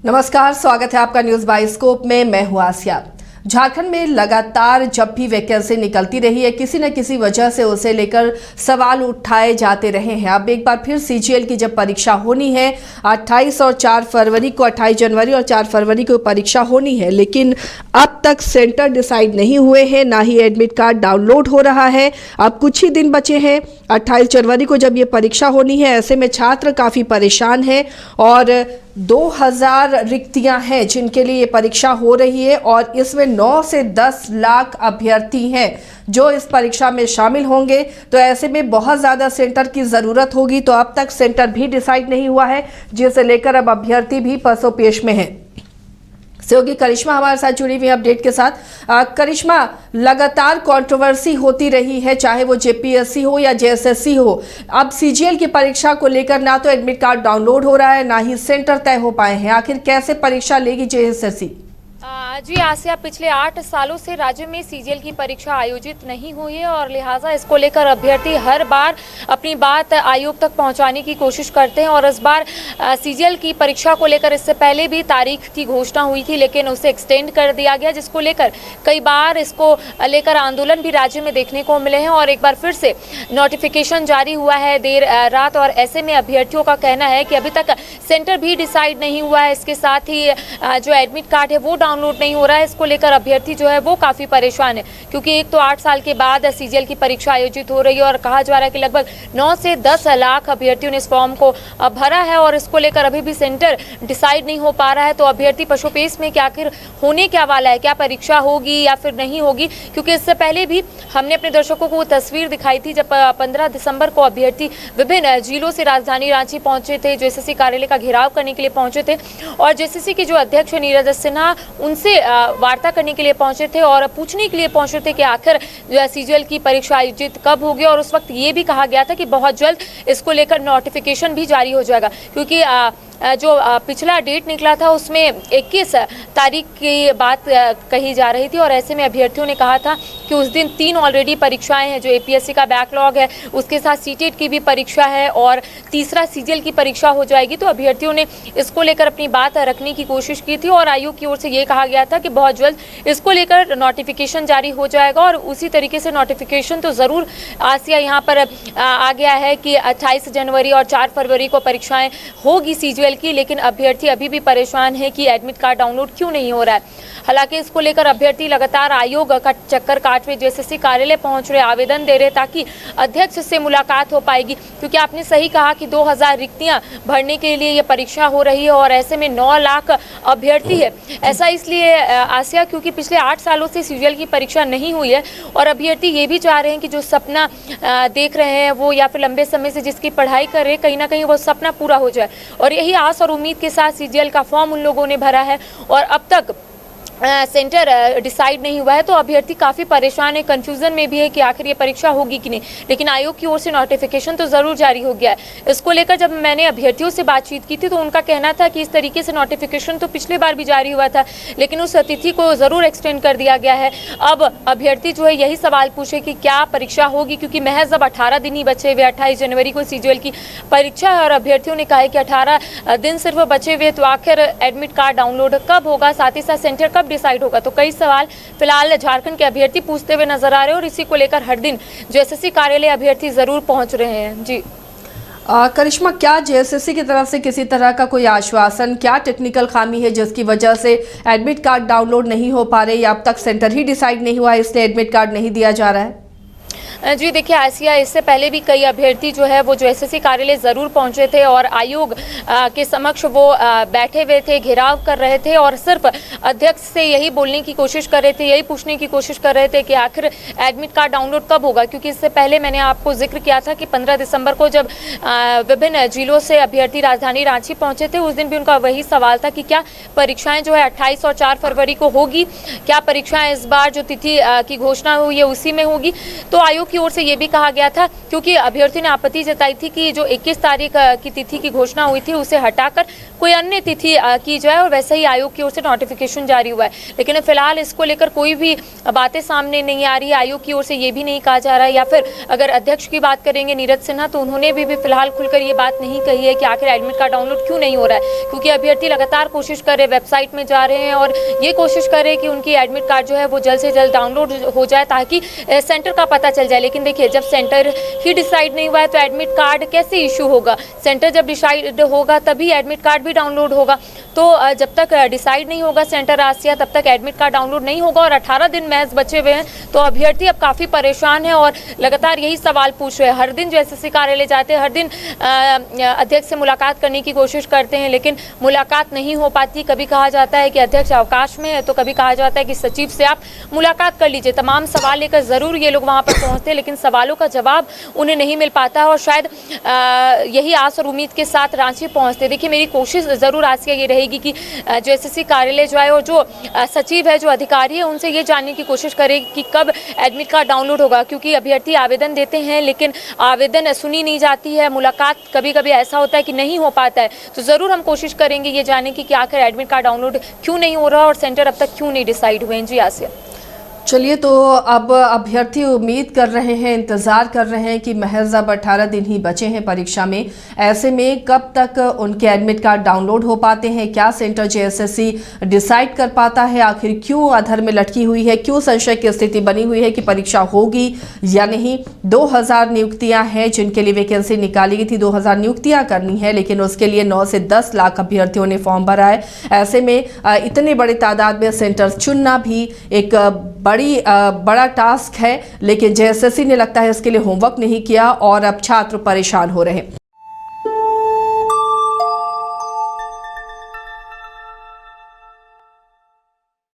नमस्कार, स्वागत है आपका न्यूज बाइस्कोप में। मैं हूं आसिया। झारखंड में लगातार जब भी वैकेंसी निकलती रही है, किसी न किसी वजह से उसे लेकर सवाल उठाए जाते रहे हैं। अब एक बार फिर सीजीएल की जब परीक्षा होनी है 28 और 4 फरवरी को, 28 जनवरी और 4 फरवरी को परीक्षा होनी है, लेकिन अब तक सेंटर डिसाइड नहीं हुए हैं, ना ही एडमिट कार्ड डाउनलोड हो रहा है। अब कुछ ही दिन बचे हैं 28 जनवरी को जब ये परीक्षा होनी है। ऐसे में छात्र काफ़ी परेशान हैं और 2000 रिक्तियां हैं जिनके लिए ये परीक्षा हो रही है और इसमें 9 से 10 लाख अभ्यर्थी हैं जो इस परीक्षा में शामिल होंगे। तो ऐसे में बहुत ज़्यादा सेंटर की ज़रूरत होगी। तो अब तक सेंटर भी डिसाइड नहीं हुआ है, जिसे लेकर अब अभ्यर्थी भी पसोपेश में हैं। सहयोगी करिश्मा हमारे साथ जुड़ी हुई अपडेट के साथ। करिश्मा, लगातार कंट्रोवर्सी होती रही है, चाहे वो जेपीएससी हो या जेएसएससी हो। अब सीजीएल की परीक्षा को लेकर ना तो एडमिट कार्ड डाउनलोड हो रहा है, ना ही सेंटर तय हो पाए हैं। आखिर कैसे परीक्षा लेगी जेएसएससी? जी आसिया, पिछले 8 सालों से राज्य में सीजीएल की परीक्षा आयोजित नहीं हुई है और लिहाजा इसको लेकर अभ्यर्थी हर बार अपनी बात आयोग तक पहुंचाने की कोशिश करते हैं। और इस बार सीजीएल की परीक्षा को लेकर इससे पहले भी तारीख की घोषणा हुई थी, लेकिन उसे एक्सटेंड कर दिया गया, जिसको लेकर कई बार इसको लेकर आंदोलन भी राज्य में देखने को मिले हैं। और एक बार फिर से नोटिफिकेशन जारी हुआ है देर रात, और ऐसे में अभ्यर्थियों का कहना है कि अभी तक सेंटर भी डिसाइड नहीं हुआ है। इसके साथ ही जो एडमिट कार्ड है वो डाउनलोड नहीं हो रहा है। इसको लेकर अभ्यर्थी जो है वो काफी परेशान है, क्योंकि एक तो 8 साल के बाद सीजीएल की परीक्षा आयोजित हो रही है और कहा जा रहा है कि लगभग 9 से 10 लाख अभ्यर्थियों ने इस फॉर्म को भरा है और इसको लेकर अभी भी सेंटर डिसाइड नहीं हो पा रहा है। तो अभ्यर्थी पशुपेश में कि आखिर होने क्या वाला है, क्या परीक्षा होगी या फिर नहीं होगी। क्योंकि इससे पहले भी हमने अपने दर्शकों को वो तस्वीर दिखाई थी जब 15 दिसंबर को अभ्यर्थी विभिन्न जिलों से राजधानी रांची पहुंचे थे, जेएसएससी कार्यालय का घेराव करने के लिए पहुंचे थे और जेएसएससी के जो अध्यक्ष नीरज सिन्हा उनसे वार्ता करने के लिए पहुंचे थे और पूछने के लिए पहुंचे थे कि आखिर सीजीएल की परीक्षा आयोजित कब होगी। और उस वक्त ये भी कहा गया था कि बहुत जल्द इसको लेकर नोटिफिकेशन भी जारी हो जाएगा, क्योंकि जो पिछला डेट निकला था उसमें 21 तारीख की बात कही जा रही थी। और ऐसे में अभ्यर्थियों ने कहा था कि उस दिन 3 ऑलरेडी परीक्षाएं हैं, जो एपीएससी का बैकलॉग है, उसके साथ सीटेट की भी परीक्षा है और तीसरा सीजीएल की परीक्षा हो जाएगी। तो अभ्यर्थियों ने इसको लेकर अपनी बात रखने की कोशिश की थी और आयोग की ओर से ये कहा गया था कि बहुत जल्द इसको लेकर नोटिफिकेशन जारी हो जाएगा। और उसी तरीके से नोटिफिकेशन तो ज़रूर आसिया यहाँ पर आ गया है कि 28 जनवरी और 4 फरवरी को परीक्षाएँ होगी सीजीएल की, लेकिन अभ्यर्थी अभी भी परेशान है कि एडमिट कार्ड डाउनलोड क्यों नहीं हो रहा है। हालांकि इसको लेकर अभ्यर्थी लगातार आयोग का चक्कर काट रहे, जेएसएससी कार्यालय पहुंच रहे, आवेदन दे रहे ताकि अध्यक्ष से मुलाकात हो पाएगी। क्योंकि आपने सही कहा कि 2000 रिक्तियां भरने के लिए ये परीक्षा हो रही है और ऐसे में 9 लाख अभ्यर्थी है। ऐसा इसलिए आसिया क्योंकि पिछले 8 सालों से सीजीएल की परीक्षा नहीं हुई है और अभ्यर्थी ये भी चाह रहे हैं कि जो सपना देख रहे हैं वो या फिर लंबे समय से जिसकी पढ़ाई कर रहे हैं, कहीं ना कहीं वो सपना पूरा हो जाए। और यही आस और उम्मीद के साथ सीजीएल का फॉर्म उन लोगों ने भरा है और अब तक सेंटर डिसाइड नहीं हुआ है। तो अभ्यर्थी काफ़ी परेशान है, कंफ्यूजन में भी है कि आखिर ये परीक्षा होगी कि नहीं। लेकिन आयोग की ओर से नोटिफिकेशन तो ज़रूर जारी हो गया है। इसको लेकर जब मैंने अभ्यर्थियों से बातचीत की थी तो उनका कहना था कि इस तरीके से नोटिफिकेशन तो पिछले बार भी जारी हुआ था, लेकिन उस तिथि को ज़रूर एक्सटेंड कर दिया गया है। अब अभ्यर्थी जो है यही सवाल पूछे कि क्या परीक्षा होगी, क्योंकि महज अब 18 दिन ही बचे हुए, 28 जनवरी को सीजीएल की परीक्षा है और अभ्यर्थियों ने कहा है कि 18 दिन सिर्फ बचे हुए, तो आखिर एडमिट कार्ड डाउनलोड कब होगा, साथ ही साथ सेंटर कब डिसाइड होगा। तो कई सवाल फिलहाल झारखंड के अभ्यर्थी पूछते हुए नजर आ रहे हैं और इसी को लेकर हर दिन जेएसएससी कार्यालय अभ्यर्थी जरूर पहुंच रहे हैं। जी करिश्मा, क्या जेएसएससी की तरफ से किसी तरह का कोई आश्वासन, क्या टेक्निकल खामी है जिसकी वजह से एडमिट कार्ड डाउनलोड नहीं हो पा रहे या अब तक सेंटर ही डिसाइड नहीं हुआ इसलिए एडमिट कार्ड नहीं दिया जा रहा है? जी देखिए आसिया, इससे पहले भी कई अभ्यर्थी जो है वो जेएसएससी कार्यालय ज़रूर पहुंचे थे और आयोग के समक्ष वो बैठे हुए थे, घेराव कर रहे थे और सिर्फ अध्यक्ष से यही बोलने की कोशिश कर रहे थे, यही पूछने की कोशिश कर रहे थे कि आखिर एडमिट कार्ड डाउनलोड कब होगा। क्योंकि इससे पहले मैंने आपको जिक्र किया था कि 15 दिसंबर को जब विभिन्न जिलों से अभ्यर्थी राजधानी रांची पहुंचे थे, उस दिन भी उनका वही सवाल था कि क्या परीक्षाएँ जो है 28 और 4 फरवरी को होगी, क्या परीक्षाएँ इस बार जो तिथि की घोषणा हुई है उसी में होगी। तो आयोग आयोग की ओर से ये भी कहा गया था, क्योंकि अभ्यर्थियों ने आपत्ति जताई थी कि जो 21 तारीख की तिथि की घोषणा हुई थी उसे हटाकर कोई अन्य तिथि की जाए, और वैसे ही आयोग की ओर से नोटिफिकेशन जारी हुआ है। लेकिन फिलहाल इसको लेकर कोई भी बातें सामने नहीं आ रही है। आयोग की ओर से ये भी नहीं कहा जा रहा है, या फिर अगर अध्यक्ष की बात करेंगे नीरज सिन्हा, तो उन्होंने भी फिलहाल खुलकर ये बात नहीं कही है कि आखिर एडमिट कार्ड डाउनलोड क्यों नहीं हो रहा है, क्योंकि अभ्यर्थी लगातार कोशिश कर रहे हैं, वेबसाइट में जा रहे हैं और ये कोशिश कर रहे हैं कि उनकी एडमिट कार्ड जो है वो जल्द से जल्द डाउनलोड हो जाए ताकि सेंटर का पता चल जाए। लेकिन देखिए, जब सेंटर ही डिसाइड नहीं हुआ है तो एडमिट कार्ड कैसे इशू होगा? सेंटर जब डिसाइड होगा तभी एडमिट कार्ड भी डाउनलोड होगा। तो जब तक डिसाइड नहीं होगा सेंटर आसिया, तब तक एडमिट कार्ड डाउनलोड नहीं होगा, और 18 दिन महज बचे हुए हैं। तो अभ्यर्थी अब काफ़ी परेशान है और लगातार यही सवाल पूछ रहे हैं। हर दिन जो एसएससी कार्यालय जाते हैं, हर दिन अध्यक्ष से मुलाकात करने की कोशिश करते हैं, लेकिन मुलाकात नहीं हो पाती। कभी कहा जाता है कि अध्यक्ष अवकाश में है, तो कभी कहा जाता है कि सचिव से आप मुलाकात कर लीजिए। तमाम सवाल लेकर ज़रूर ये लोग वहाँ पर पहुँचते हैं, लेकिन सवालों का जवाब उन्हें नहीं मिल पाता, और शायद यही आस और उम्मीद के साथ रांची पहुँचते। देखिए, मेरी कोशिश ज़रूर आसिया ये रहेगी कि जो एसएससी कार्यालय जो है और जो सचिव है, जो अधिकारी है, उनसे ये जानने की कोशिश करेगी कि कब एडमिट कार्ड डाउनलोड होगा, क्योंकि अभ्यर्थी आवेदन देते हैं लेकिन आवेदन सुनी नहीं जाती है। मुलाकात कभी कभी ऐसा होता है कि नहीं हो पाता है। तो ज़रूर हम कोशिश करेंगे ये जानने की कि आखिर एडमिट कार्ड डाउनलोड क्यों नहीं हो रहा और सेंटर अब तक क्यों नहीं डिसाइड हुए हैं। जी आसिया। चलिए, तो अब अभ्यर्थी उम्मीद कर रहे हैं, इंतज़ार कर रहे हैं कि महज अब 18 दिन ही बचे हैं परीक्षा में। ऐसे में कब तक उनके एडमिट कार्ड डाउनलोड हो पाते हैं? क्या सेंटर जेएसएससी डिसाइड कर पाता है? आखिर क्यों अधर में लटकी हुई है? क्यों संशय की स्थिति बनी हुई है कि परीक्षा होगी या नहीं? 2000 नियुक्तियां हैं जिनके लिए वैकेंसी निकाली गई थी। 2000 नियुक्तियां करनी है, लेकिन उसके लिए 9 से 10 लाख अभ्यर्थियों ने फॉर्म भरा है। ऐसे में इतने बड़े तादाद में सेंटर चुनना भी एक बड़ा टास्क है, लेकिन जेएसएससी ने लगता है इसके लिए होमवर्क नहीं किया और अब छात्र परेशान हो रहे हैं।